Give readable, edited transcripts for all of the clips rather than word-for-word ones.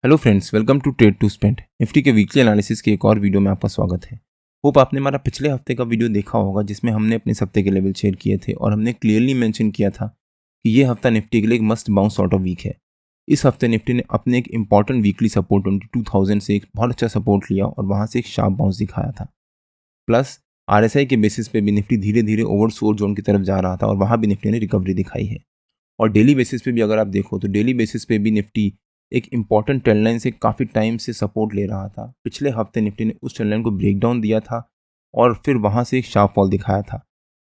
Hello friends, welcome to trade to spend. Nifty के weekly analysis की एक और वीडियो में आपका स्वागत है। होप आपने हमारा पिछले हफ्ते का वीडियो देखा होगा जिसमें हमने अपने इस हफ्ते के लेवल शेयर किए थे और हमने क्लियरली मेंशन किया था कि ये हफ्ता निफ्टी के लिए एक must bounce sort of week है। इस हफ्ते निफ्टी ने अपने एक इंपॉर्टेंट वीकली सपोर्ट 22,000 से एक बहुत अच्छा सपोर्ट लिया और वहाँ से एक शार्प बाउंस दिखाया था। प्लस RSI के बेसिस पे भी निफ्टी धीरे धीरे ओवरसोल्ड जोन की तरफ जा रहा था और वहाँ भी निफ्टी ने रिकवरी दिखाई है। और डेली बेसिस पे भी अगर आप देखो तो डेली बेसिस पे भी निफ्टी एक इंपॉर्टेंट ट्रेंड लाइन से काफ़ी टाइम से सपोर्ट ले रहा था। पिछले हफ्ते निफ्टी ने उस ट्रेंड लाइन को ब्रेक डाउन दिया था और फिर वहाँ से एक शार्प फॉल दिखाया था।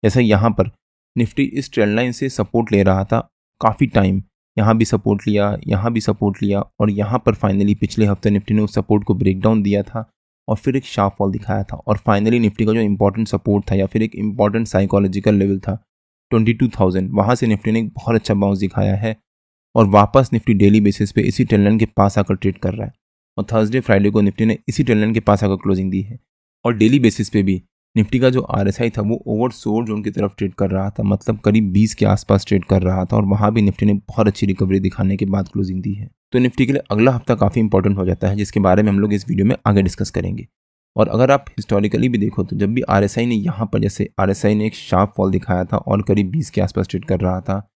जैसा यहाँ पर निफ्टी इस ट्रेंड लाइन से सपोर्ट ले रहा था काफ़ी टाइम, यहाँ भी सपोर्ट लिया, यहाँ भी सपोर्ट लिया और यहाँ पर फाइनली पिछले हफ्ते निफ्टी ने उस सपोर्ट को ब्रेक डाउन दिया था और फिर एक शार्प फॉल दिखाया था। और फाइनली निफ्टी का जो इंपॉर्टेंट सपोर्ट था या फिर एक इंपॉर्टेंट साइकोलॉजिकल लेवल था 22,000, वहाँ से निफ्टी ने एक बहुत अच्छा बाउंस दिखाया है और वापस निफ्टी डेली बेसिस पे इसी ट्रेंड लाइन के पास आकर ट्रेड कर रहा है। और थर्सडे फ्राइडे को निफ्टी ने इसी ट्रेंड लाइन के पास आकर क्लोजिंग दी है। और डेली बेसिस पे भी निफ्टी का जो RSI था वो ओवरसोल्ड जोन की तरफ ट्रेड कर रहा था, मतलब करीब 20 के आसपास ट्रेड कर रहा था और वहाँ भी निफ्टी ने बहुत अच्छी रिकवरी दिखाने के बाद क्लोजिंग दी है। तो निफ्टी के लिए अगला हफ्ता काफ़ी इंपॉर्टेंट हो जाता है जिसके बारे में हम लोग इस वीडियो में आगे डिस्कस करेंगे। और अगर आप हिस्टोरिकली भी देखो तो जब भी RSI ने यहाँ पर, जैसे RSI ने एक शार्प फॉल दिखाया था और करीब 20 के आसपास ट्रेड कर रहा था,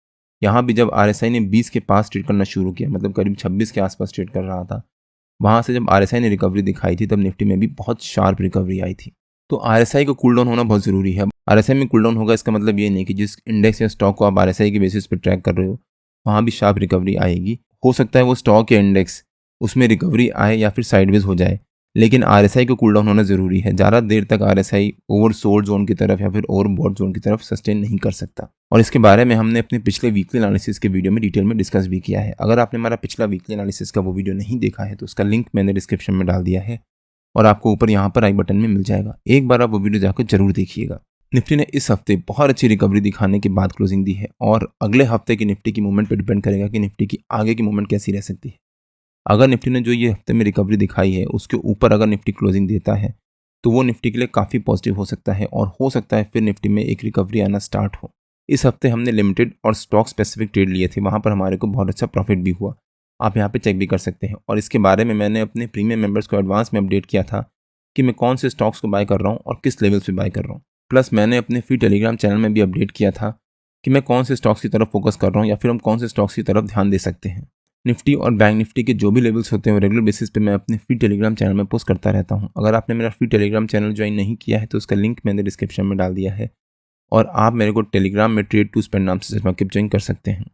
यहाँ भी जब RSI ने 20 के पास ट्रेड करना शुरू किया, मतलब करीब 26 के आसपास ट्रेड कर रहा था, वहाँ से जब RSI ने रिकवरी दिखाई थी तब निफ्टी में भी बहुत शार्प रिकवरी आई थी। तो RSI को कूल डाउन होना बहुत ज़रूरी है। RSI में कूल डाउन होगा इसका मतलब ये नहीं कि जिस इंडेक्स या स्टॉक को आप RSI के बेसिस पर ट्रैक कर रहे हो वहाँ भी शार्प रिकवरी आएगी। हो सकता है वो स्टॉक या इंडेक्स उसमें रिकवरी आए या फिर साइडवेज हो जाए, लेकिन RSI को कूल डाउन होना ज़रूरी है। ज़्यादा देर तक RSI ओवरसोल्ड जोन की तरफ या फिर ओवरबॉट जोन की तरफ सस्टेन नहीं कर सकता। और इसके बारे में हमने अपने पिछले वीकली एनालिसिस के वीडियो में डिटेल में डिस्कस भी किया है। अगर आपने हमारा पिछला वीकली एनालिसिस का वो वीडियो नहीं देखा है तो उसका लिंक मैंने डिस्क्रिप्शन में डाल दिया है और आपको ऊपर यहाँ पर आई बटन में मिल जाएगा। एक बार आप वो वीडियो जाकर जरूर देखिएगा। निफ्टी ने इस हफ्ते बहुत अच्छी रिकवरी दिखाने के बाद क्लोजिंग दी है और अगले हफ्ते की निफ्टी की मूवमेंट पर डिपेंड करेगा कि निफ्टी की आगे की मूवमेंट कैसी रह सकती है। अगर निफ्टी ने जो ये हफ्ते में रिकवरी दिखाई है उसके ऊपर अगर निफ्टी क्लोजिंग देता है तो वो निफ्टी के लिए काफ़ी पॉजिटिव हो सकता है और हो सकता है फिर निफ्टी में एक रिकवरी आना स्टार्ट हो। इस हफ्ते हमने लिमिटेड और स्टॉक स्पेसिफिक ट्रेड लिए थे, वहाँ पर हमारे को बहुत अच्छा प्रॉफिट भी हुआ। आप यहाँ पे चेक भी कर सकते हैं। और इसके बारे में मैंने अपने प्रीमियम मेंबर्स को एडवांस में अपडेट किया था कि मैं कौन से स्टॉक्स को बाय कर रहा हूँ और किस लेवल पे बाय कर रहा हूँ। प्लस मैंने अपने फ्री टेलीग्राम चैनल में भी अपडेट किया था कि मैं कौन से स्टॉक्स की तरफ फोकस कर रहा हूँ या फिर हम कौन से स्टॉक्स की तरफ ध्यान दे सकते हैं। निफ्टी और बैंक निफ्टी के जो भी लेवल्स होते हैं वो रेगुलर बेसिस पे मैं अपने फ्री टेलीग्राम चैनल में पोस्ट करता रहता हूँ। अगर आपने मेरा फ्री टेलीग्राम चैनल ज्वाइन नहीं किया है तो उसका लिंक मैंने डिस्क्रिप्शन में डाल दिया है और आप मेरे को टेलीग्राम में ट्रेड टू स्पेंड नाम से ज्वाइन कर सकते हैं।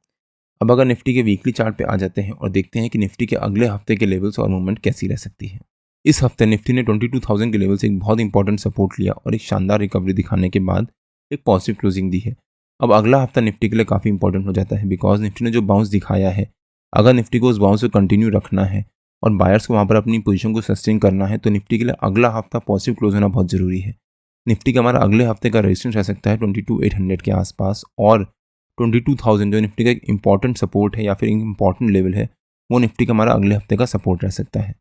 अब अगर निफ्टी के वीकली चार्ट पे आ जाते हैं और देखते हैं कि निफ्टी के अगले हफ्ते के लेवल्स और मूवमेंट कैसी रह सकती है। इस हफ्ते निफ्टी ने 22,000 के लेवल से एक बहुत इंपॉर्टेंट सपोर्ट लिया और एक शानदार रिकवरी दिखाने के बाद एक पॉजिटिव क्लोजिंग दी है। अब अगला हफ्ता निफ्टी के लिए काफ़ी इंपॉर्टेंट हो जाता है बिकॉज निफ्टी ने जो बाउंस दिखाया है, अगर निफ्टी को उस बाउंस को कंटिन्यू रखना है और बायर्स को वहाँ पर अपनी पोजीशन को सस्टेन करना है तो निफ्टी के लिए अगला हफ्ता पॉजिटिव क्लोज होना बहुत ज़रूरी है। निफ्टी का हमारा अगले हफ्ते का रेजिस्टेंस रह सकता है 22,800 के आसपास और 22,000 जो निफ्टी का एक इंपॉर्टेंट सपोर्ट है या फिर एक इंपॉर्टेंट लेवल है वो निफ्टी का हमारा अगले हफ्ते का सपोर्ट रह सकता है।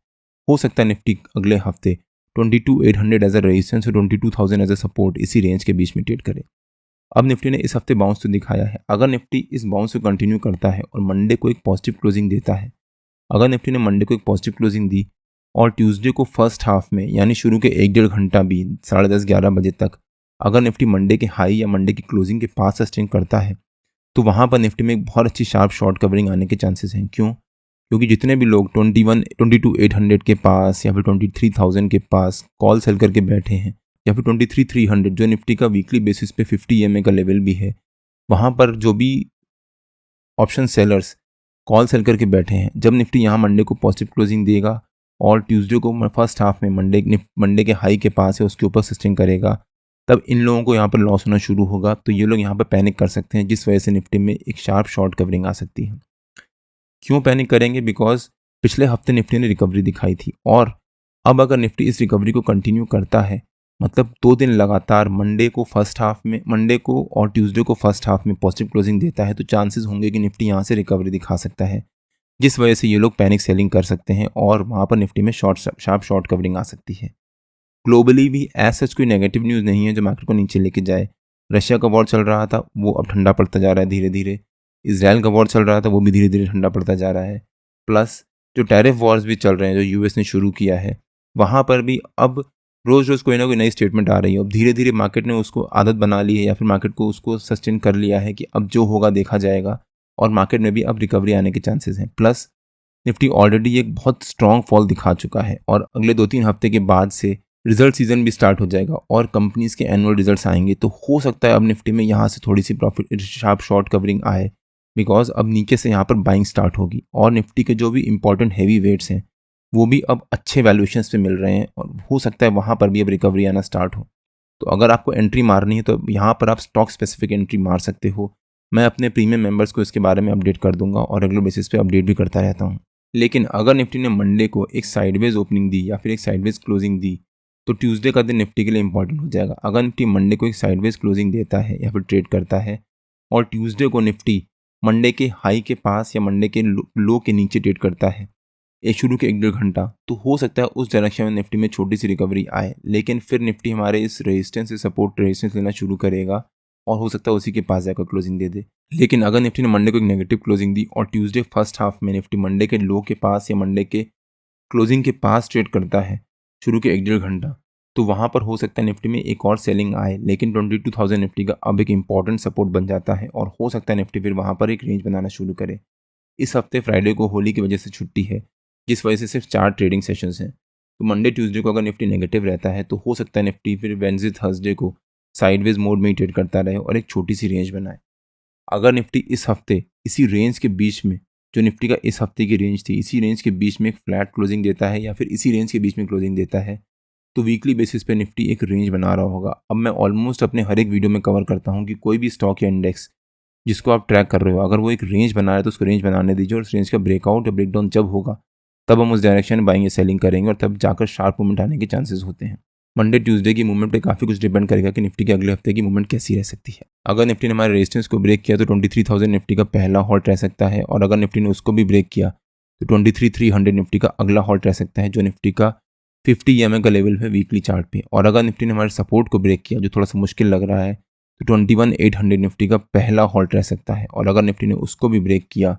हो सकता है निफ्टी अगले हफ्ते 22,800 एज अ रेजिस्टेंस और 22,000 एज अ सपोर्ट इसी रेंज के बीच में ट्रेड करे। अब निफ्टी ने इस हफ्ते बाउंस तो दिखाया है, अगर निफ्टी इस बाउंस को कंटिन्यू करता है और मंडे को एक पॉजिटिव क्लोजिंग देता है, अगर निफ्टी ने मंडे को एक पॉजिटिव क्लोजिंग दी और ट्यूसडे को फर्स्ट हाफ में यानी शुरू के 1-1.5 घंटा भी 10:30-11 बजे तक अगर निफ्टी मंडे के हाई या मंडे की क्लोजिंग के पास सस्टेन करता है तो वहाँ पर निफ्टी में एक बहुत अच्छी शार्प शॉर्ट कवरिंग आने के चांसेस हैं। क्यों? क्योंकि जितने भी लोग 22,800 के पास या फिर 23,000 के पास कॉल सेल करके बैठे हैं या फिर 23,300 जो निफ्टी का वीकली बेसिस पे 50 EMA का लेवल भी है, वहाँ पर जो भी ऑप्शन सेलर्स कॉल सेल करके बैठे हैं, जब निफ्टी यहाँ मंडे को पॉजिटिव क्लोजिंग देगा और ट्यूसडे को फर्स्ट हाफ में मंडे के हाई के पास है उसके ऊपर सस्टेन करेगा, तब इन लोगों को यहाँ पर लॉस होना शुरू होगा। तो ये लोग यहाँ पर पैनिक कर सकते हैं जिस वजह से निफ्टी में एक शार्प शॉर्ट कवरिंग आ सकती है। क्यों पैनिक करेंगे? बिकॉज पिछले हफ्ते निफ्टी ने रिकवरी दिखाई थी और अब अगर निफ्टी इस रिकवरी को कंटिन्यू करता है, मतलब 2 दिन लगातार मंडे को और ट्यूसडे को फर्स्ट हाफ में पॉजिटिव क्लोजिंग देता है तो चांसेस होंगे कि निफ्टी यहाँ से रिकवरी दिखा सकता है, जिस वजह से ये लोग पैनिक सेलिंग कर सकते हैं और वहाँ पर निफ्टी में शार्प शॉर्ट कवरिंग आ सकती है। ग्लोबली भी एज सच कोई नेगेटिव न्यूज़ नहीं है जो मार्केट को नीचे लेके जाए। रशिया का वॉर चल रहा था वो अब ठंडा पड़ता जा रहा है धीरे धीरे। इजराइल का वॉर चल रहा था वो भी धीरे धीरे ठंडा पड़ता जा रहा है। प्लस जो टैरिफ वॉर्स भी चल रहे हैं जो यूएस ने शुरू किया है, वहाँ पर भी अब रोज़ रोज़ कोई ना कोई नई स्टेटमेंट आ रही है। अब धीरे धीरे मार्केट ने उसको आदत बना ली है या फिर मार्केट को उसको सस्टेन कर लिया है कि अब जो होगा देखा जाएगा, और मार्केट में भी अब रिकवरी आने के चांसेस हैं। प्लस निफ्टी ऑलरेडी एक बहुत स्ट्रॉन्ग फॉल दिखा चुका है और अगले 2-3 हफ्ते के बाद से रिजल्ट सीजन भी स्टार्ट हो जाएगा और कंपनीज के एनुअल रिजल्ट्स आएंगे, तो हो सकता है अब निफ्टी में यहाँ से थोड़ी सी प्रॉफिट शार्प शॉर्ट कवरिंग आए, बिकॉज अब नीचे से यहाँ पर बाइंग स्टार्ट होगी और निफ्टी के जो भी इंपॉर्टेंट हैवी वेट्स हैं वो भी अब अच्छे वैल्यूएशंस पे मिल रहे हैं और हो सकता है वहाँ पर भी अब रिकवरी आना स्टार्ट हो। तो अगर आपको एंट्री मारनी है तो यहाँ पर आप स्टॉक स्पेसिफिक एंट्री मार सकते हो। मैं अपने प्रीमियम मेंबर्स को इसके बारे में अपडेट कर दूंगा और रेगुलर बेसिस पे अपडेट भी करता रहता हूँ। लेकिन अगर निफ्टी ने मंडे को एक साइडवेज ओपनिंग दी या फिर एक साइडवेज क्लोजिंग दी तो ट्यूसडे का दिन निफ्टी के लिए इंपॉर्टेंट हो जाएगा। अगर निफ्टी मंडे को एक साइडवेज क्लोजिंग देता है या फिर ट्रेड करता है और ट्यूसडे को निफ्टी मंडे के हाई के पास या मंडे के लो के नीचे ट्रेड करता है एक शुरू के 1-1.5 घंटा, तो हो सकता है उस डायरेक्शन में निफ्टी में छोटी सी रिकवरी आए, लेकिन फिर निफ्टी हमारे इस रेजिस्टेंस से सपोर्ट रेजिस्टेंस लेना शुरू करेगा और हो सकता है उसी के पास जाकर क्लोजिंग दे दे। लेकिन अगर निफ्टी ने मंडे को एक नेगेटिव क्लोजिंग दी और ट्यूसडे फर्स्ट हाफ में निफ्टी मंडे के लो के पास या मंडे के क्लोजिंग के पास ट्रेड करता है शुरू के 1-1.5 घंटा, तो वहाँ पर हो सकता है निफ्टी में एक और सेलिंग आए, लेकिन 22,000 निफ्टी का अब एक इंपॉर्टेंट सपोर्ट बन जाता है और हो सकता है निफ्टी फिर वहाँ पर एक रेंज बनाना शुरू करे। इस हफ्ते फ्राइडे को होली की वजह से छुट्टी है, जिस वजह से सिर्फ 4 ट्रेडिंग सेशंस हैं। तो मंडे ट्यूसडे को अगर निफ्टी नेगेटिव रहता है तो हो सकता है निफ्टी फिर वेडनेसडे थर्सडे को साइडवेज मोड में ही ट्रेड करता रहे और एक छोटी सी रेंज बनाए। अगर निफ्टी इस हफ्ते इसी रेंज के बीच में, जो निफ्टी का इस हफ्ते की रेंज थी, इसी रेंज के बीच में एक फ्लैट क्लोजिंग देता है या फिर इसी रेंज के बीच में क्लोजिंग देता है, तो वीकली बेसिस पे निफ्टी एक रेंज बना रहा होगा। अब मैं ऑलमोस्ट अपने हर एक वीडियो में कवर करता हूँ कि कोई भी स्टॉक या इंडेक्स जिसको आप ट्रैक कर रहे हो, अगर वो एक रेंज बना रहा है तो उसको रेंज बनाने दीजिए और उस रेंज का ब्रेकआउट या ब्रेकडाउन जब होगा तब हम उस डायरेक्शन में बाइंग या सेलिंग करेंगे और तब जाकर शार्प मूवमेंट आने के चांसेस होते हैं। मंडे ट्यूसडे की मूवमेंट पे काफ़ी कुछ डिपेंड करेगा कि निफ्टी के अगले हफ्ते की मूवमेंट कैसी रह सकती है। अगर निफ्टी ने हमारे रेजिस्टेंस को ब्रेक किया तो 23,000 निफ्टी का पहला हॉल्ट रह सकता है और अगर निफ्टी ने उसको भी ब्रेक किया तो 23,300 निफ्टी का अगला हॉल्ट रह सकता है, जो निफ्टी का 50 EMA का लेवल है वीकली चार्ट पे। और अगर निफ्टी ने हमारे सपोर्ट को ब्रेक किया जो थोड़ा सा मुश्किल लग रहा है तो 21,800 निफ्टी का पहला हॉल्ट रह सकता है और अगर निफ्टी ने उसको भी ब्रेक किया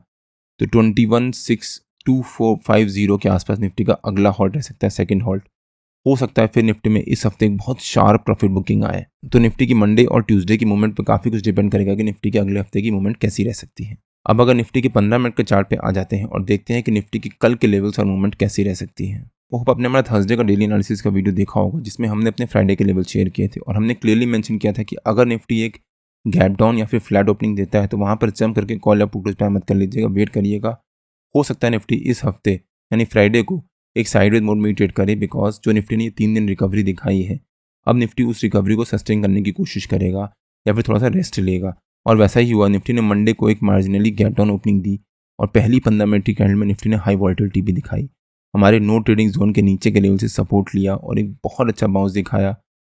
तो 21,62450 के आसपास निफ्टी का अगला हॉल्ट रह सकता है, सेकंड हॉल्ट। हो सकता है फिर निफ्टी में इस हफ्ते एक बहुत शार्प प्रॉफिट बुकिंग आए। तो निफ्टी की मंडे और ट्यूसडे की मूवमेंट पर काफ़ी कुछ डिपेंड करेगा कि निफ्टी के अगले हफ्ते की मूवमेंट कैसी रह सकती है। अब अगर निफ्टी के 15 मिनट के चार्ट पे आ जाते हैं और देखते हैं कि निफ्टी की कल के लेवल्स और मूवमेंट कैसी रह सकती है। होप आपने हमारा थर्सडे का डेली एनालिसिस का वीडियो देखा होगा जिसमें हमने अपने फ्राइडे के लेवल शेयर किए थे और हमने क्लियरली मेंशन किया था कि अगर निफ्टी एक गैप डाउन या फिर फ्लैट ओपनिंग देता है तो वहाँ पर जंप करके कॉल या पुट पे मत कर लीजिएगा, वेट करिएगा। हो सकता है निफ्टी इस हफ्ते यानी फ्राइडे को एक साइडवेज मोड में ट्रेड करे, बिकॉज जो निफ्टी ने 3 दिन रिकवरी दिखाई है अब निफ्टी उस रिकवरी को सस्टेन करने की कोशिश करेगा या फिर थोड़ा सा रेस्ट लेगा। और वैसा ही हुआ, निफ्टी ने मंडे को एक मार्जिनली गैप डाउन ओपनिंग दी और पहली 15 मिनट की कैंडल में निफ्टी ने हाई वॉलेटिलिटी भी दिखाई, हमारे नो ट्रेडिंग जोन के नीचे के लेवल से सपोर्ट लिया और एक बहुत अच्छा बाउंस दिखाया,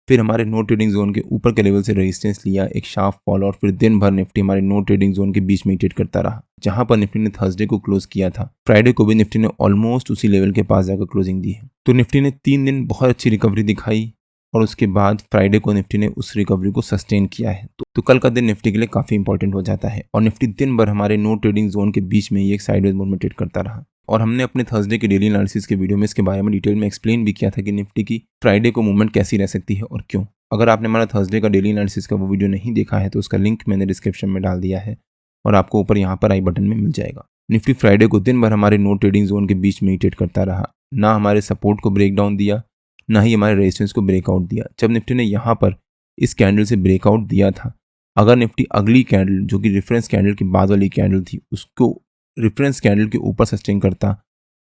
फिर हमारे नो ट्रेडिंग जोन के ऊपर के लेवल से रेजिस्टेंस लिया, एक शार्प फॉल और फिर दिन भर निफ्टी हमारे नो ट्रेडिंग जोन के बीच में ट्रेड करता रहा, जहां पर निफ्टी ने थर्सडे को क्लोज किया था। फ्राइडे को भी निफ्टी ने ऑलमोस्ट उसी लेवल के पास जाकर क्लोजिंग दी है। तो निफ्टी ने 3 दिन बहुत अच्छी रिकवरी दिखाई और उसके बाद फ्राइडे को निफ्टी ने उस रिकवरी को सस्टेन किया है। तो कल का दिन निफ्टी के लिए काफ़ी इंपॉर्टेंट हो जाता है और निफ्टी दिन भर हमारे नो ट्रेडिंग जोन के बीच में ये एक साइडवेज मोड में ट्रेड करता रहा। और हमने अपने थर्सडे के डेली एनालिसिस के वीडियो में इसके बारे में डिटेल में एक्सप्लेन भी किया था कि निफ्टी की फ्राइडे को मूवमेंट कैसी रह सकती है और क्यों। अगर आपने हमारा थर्सडे का डेली एनालिसिस का वो वीडियो नहीं देखा है तो उसका लिंक मैंने डिस्क्रिप्शन में डाल दिया है और आपको ऊपर यहाँ पर आई बटन में मिल जाएगा। निफ्टी फ्राइडे को दिन भर हमारे नो ट्रेडिंग जोन के बीच में ही ट्रेड करता रहा, ना हमारे सपोर्ट को ब्रेक डाउन दिया ना ही हमारे रेजिस्टेंस को ब्रेकआउट दिया। जब निफ्टी ने यहाँ पर इस कैंडल से ब्रेकआउट दिया था, अगर निफ्टी अगली कैंडल जो कि रेफरेंस कैंडल के बाद वाली कैंडल थी उसको रेफरेंस कैंडल के ऊपर सस्टेन करता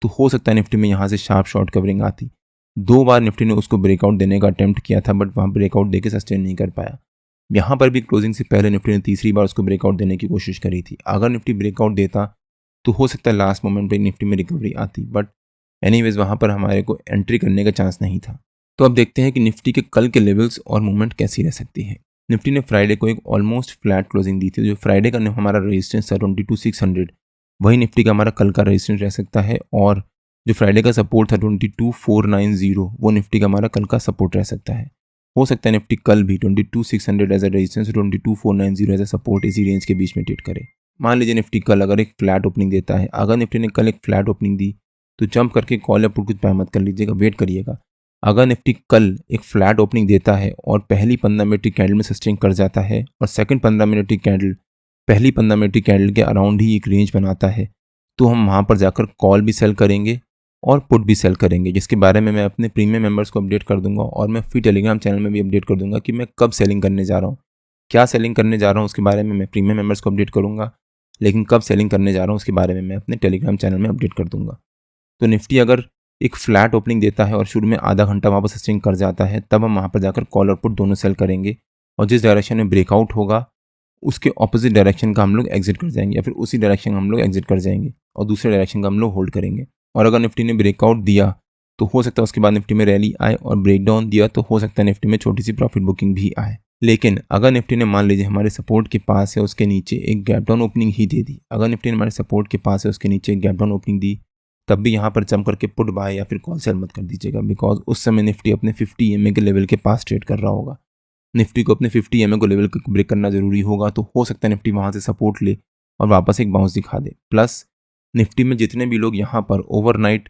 तो हो सकता है निफ्टी में यहाँ से शार्प शॉर्ट कवरिंग आती। 2 बार निफ्टी ने उसको ब्रेकआउट देने का अटेम्प्ट किया था बट वहाँ ब्रेकआउट देके सस्टेन नहीं कर पाया। यहाँ पर भी क्लोजिंग से पहले निफ्टी ने तीसरी बार उसको ब्रेकआउट देने की कोशिश करी थी। अगर निफ्टी ब्रेकआउट देता तो हो सकता है लास्ट मोमेंट पे निफ्टी में रिकवरी आती, बट एनीवेज वहाँ पर हमारे को एंट्री करने का चांस नहीं था। तो अब देखते हैं कि निफ्टी के कल के लेवल्स और मूवमेंट कैसी रह सकती है। निफ्टी ने फ्राइडे को एक ऑलमोस्ट फ्लैट क्लोजिंग दी थी। जो फ्राइडे का हमारा रेजिस्टेंस था 22,600, वही निफ्टी का हमारा कल का रेजिस्टेंस रह सकता है और जो फ्राइडे का सपोर्ट था 22,490 वो निफ्टी का हमारा कल का सपोर्ट रह सकता है। हो सकता है निफ्टी कल भी 22,600 as a resistance 22,490 as a support इसी रेंज के बीच में ट्रेड करे। मान लीजिए निफ्टी कल अगर एक फ्लैट ओपनिंग देता है, अगर निफ्टी ने कल एक फ्लैट ओपनिंग दी तो जंप करके कॉल या पुट कुछ बाय मत कर लीजिएगा, वेट करिएगा। अगर निफ्टी कल एक फ्लैट ओपनिंग देता है और पहली 15 मिनट की कैंडल में सस्टेन कर जाता है और सेकंड 15 मिनट की कैंडल पहली 15 मिनट की कैंडल के अराउंड ही एक रेंज बनाता है, तो हम वहाँ पर जाकर कॉल भी सेल करेंगे और पुट भी सेल करेंगे, जिसके बारे में मैं अपने प्रीमियम मेंबर्स को अपडेट कर दूंगा और मैं फ्री टेलीग्राम चैनल में भी अपडेट कर दूंगा कि मैं कब सेलिंग करने जा रहा हूँ, क्या सेलिंग करने जा रहा हूँ उसके बारे में मैं प्रीमियम मेंबर्स को अपडेट करूँगा, लेकिन कब सेलिंग करने जा रहा हूँ उसके बारे में मैं अपने टेलीग्राम चैनल में अपडेट कर दूंगा। तो निफ्टी अगर एक फ्लैट ओपनिंग देता है और शुरू में आधा घंटा वहाँ पर सस्टेन कर जाता है, तब हम वहाँ पर जाकर कॉल और पुट दोनों सेल करेंगे और जिस डायरेक्शन में ब्रेकआउट होगा उसके ऑपोजिट डायरेक्शन का हम लोग एग्जिट कर जाएंगे या फिर उसी डायरेक्शन का हम लोग एग्जिट कर जाएंगे और दूसरे डायरेक्शन का हम लोग होल्ड करेंगे। और अगर निफ्टी ने ब्रेकआउट दिया तो हो सकता है उसके बाद निफ्टी में रैली आए और ब्रेकडाउन दिया तो हो सकता है निफ्टी में छोटी सी प्रॉफिट बुकिंग भी आए। लेकिन अगर निफ्टी ने मान लीजिए हमारे सपोर्ट के पास है उसके नीचे एक गैप डाउन ओपनिंग ही दे दी, अगर निफ्टी ने हमारे सपोर्ट के पास है उसके नीचे एक गैप डाउन ओपनिंग दी, तब भी यहाँ पर जंप करके पुट बाय या फिर कॉल सेल मत कर दीजिएगा, बिकॉज उस समय निफ्टी अपने 50 EMA के लेवल के पास ट्रेड कर रहा होगा। निफ्टी को अपने 50 EMA को लेवल को ब्रेक करना जरूरी होगा, तो हो सकता है निफ्टी वहाँ से सपोर्ट ले और वापस एक बाउंस दिखा दे। प्लस निफ्टी में जितने भी लोग यहाँ पर ओवरनाइट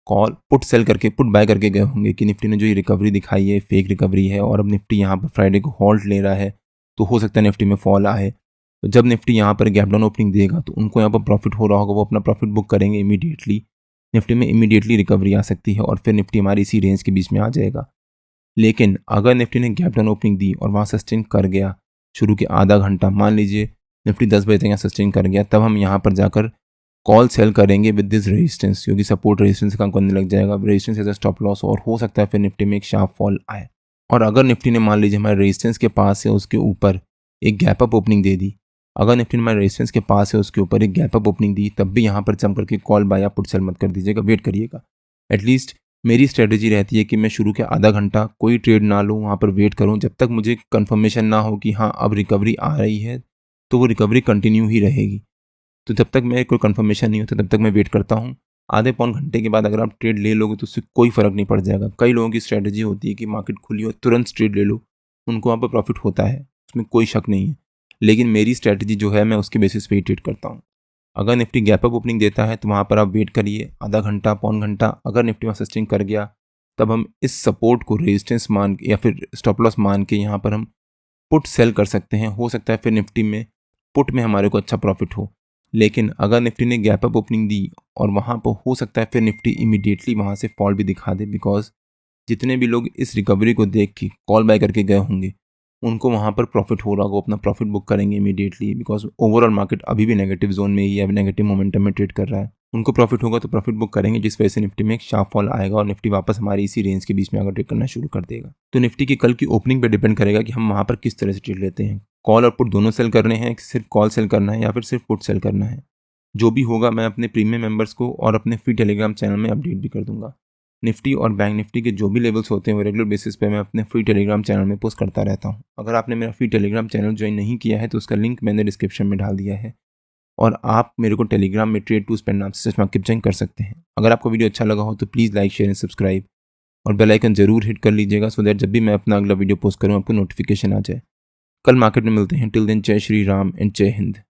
कॉल पुट सेल करके पुट बाय करके गए होंगे कि निफ्टी ने जो ये रिकवरी दिखाई है फेक रिकवरी है और अब निफ्टी यहाँ पर फ्राइडे को हॉल्ट ले रहा है, तो हो सकता है निफ्टी में फॉल आए। तो जब निफ्टी यहाँ पर गैप डाउन ओपनिंग देगा तो उनको यहाँ पर प्रॉफिट हो रहा होगा, वो अपना प्रॉफिट बुक करेंगे इमीडिएटली, निफ्टी में इमीडिएटली रिकवरी आ सकती है और फिर निफ्टी हमारी इसी रेंज के बीच में आ जाएगा। लेकिन अगर निफ्टी ने गैप डाउन ओपनिंग दी और वहाँ सस्टेन कर गया शुरू के आधा घंटा, मान लीजिए निफ्टी 10 बजे तक यहाँ सस्टेन कर गया, तब हम यहाँ पर जाकर कॉल सेल करेंगे विद दिस रेजिस्टेंस, क्योंकि सपोर्ट रेजिस्टेंस काम करने लग जाएगा, resistance as a stop loss, और हो सकता है फिर निफ्टी में एक शार्प फॉल आए। और अगर निफ्टी ने मान लीजिए हमारे रेजिस्टेंस के पास है उसके ऊपर एक गैप अप ओपनिंग दे दी, अगर निफ्टी ने हमारे रेजिस्टेंस के पास है उसके ऊपर एक गैप अप ओपनिंग दी, तब भी यहाँ पर जंप करके कॉल बाय या पुट सेल मत कर दीजिएगा, वेट करिएगा। एटलीस्ट मेरी स्ट्रेटेजी रहती है कि मैं शुरू के आधा घंटा कोई ट्रेड ना लूँ, वहाँ पर वेट करूँ जब तक मुझे कंफर्मेशन ना हो कि हाँ अब रिकवरी आ रही है, तो वो रिकवरी कंटिन्यू ही रहेगी। तो जब तक मैं कोई कंफर्मेशन नहीं होता तब तक मैं वेट करता हूँ। आधे पौन घंटे के बाद अगर आप ट्रेड ले लोगे तो उससे कोई फ़र्क नहीं पड़ जाएगा। कई लोगों की स्ट्रेटजी होती है कि मार्केट खुली हो तुरंत ट्रेड ले लो, उनको वहाँ पर प्रॉफिट होता है, उसमें कोई शक नहीं है। लेकिन मेरी स्ट्रेटजी जो है मैं उसके बेसिस पे ही ट्रेड करता हूँ। अगर निफ्टी गैप अप ओपनिंग देता है तो वहाँ पर आप वेट करिए आधा घंटा पौन घंटा, अगर निफ्टी वहाँ सस्टेन कर गया तब हम इस सपोर्ट को रेजिस्टेंस मान या फिर स्टॉप लॉस मान के यहाँ पर हम पुट सेल कर सकते हैं। हो सकता है फिर निफ्टी में पुट में हमारे को अच्छा प्रॉफिट हो। लेकिन अगर निफ्टी ने गैप अप ओपनिंग दी और वहाँ पर हो सकता है फिर निफ्टी इमीडिएटली वहाँ से फॉल भी दिखा दे, बिकॉज जितने भी लोग इस रिकवरी को देख के कॉल बाय करके गए होंगे उनको वहाँ पर प्रॉफिट हो रहा होगा, वो अपना प्रॉफिट बुक करेंगे इमीडिएटली, बिकॉज ओवरऑल मार्केट अभी भी नेगेटिव जोन में ही है, अभी नेगेटिव मोमेंटम में ट्रेड कर रहा है, उनको प्रॉफिट होगा तो प्रॉफिट बुक करेंगे, जिस वजह से निफ्टी में एक शार्प फॉल आएगा और निफ्टी वापस हमारी इसी रेंज के बीच में अगर ट्रेड करना शुरू कर देगा। तो निफ्टी की कल की ओपनिंग पे डिपेंड करेगा कि हम वहाँ पर किस तरह से ट्रेड लेते हैं, कॉल और पुट दोनों सेल करने हैं, सिर्फ कॉल सेल करना है या फिर सिर्फ पुट सेल करना है। जो भी होगा मैं अपने प्रीमियम मेंबर्स को और अपने फ्री टेलीग्राम चैनल में अपडेट भी कर दूंगा। निफ्टी और बैंक निफ्टी के जो भी लेवल्स होते हैं वो रेगुलर बेसिस पे मैं अपने फ्री टेलीग्राम चैनल में पोस्ट करता रहता हूँ। अगर आपने मेरा फ्री टेलीग्राम चैनल ज्वाइन नहीं किया है तो उसका लिंक मैंने डिस्क्रिप्शन में डाल दिया है और आप मेरे को टेलीग्राम में ट्रेड टू स्पेंड नाम से सर्च मार्केट ज्वाइन कर सकते हैं। अगर आपको वीडियो अच्छा लगा हो तो please like share and subscribe और बेल आइकन जरूर हिट कर लीजिएगा, सो दैट जब भी मैं अपना अगला वीडियो पोस्ट करूँ आपको नोटिफिकेशन आ जाए। कल मार्केट में मिलते हैं, टिल देन जय श्री राम एंड जय हिंद।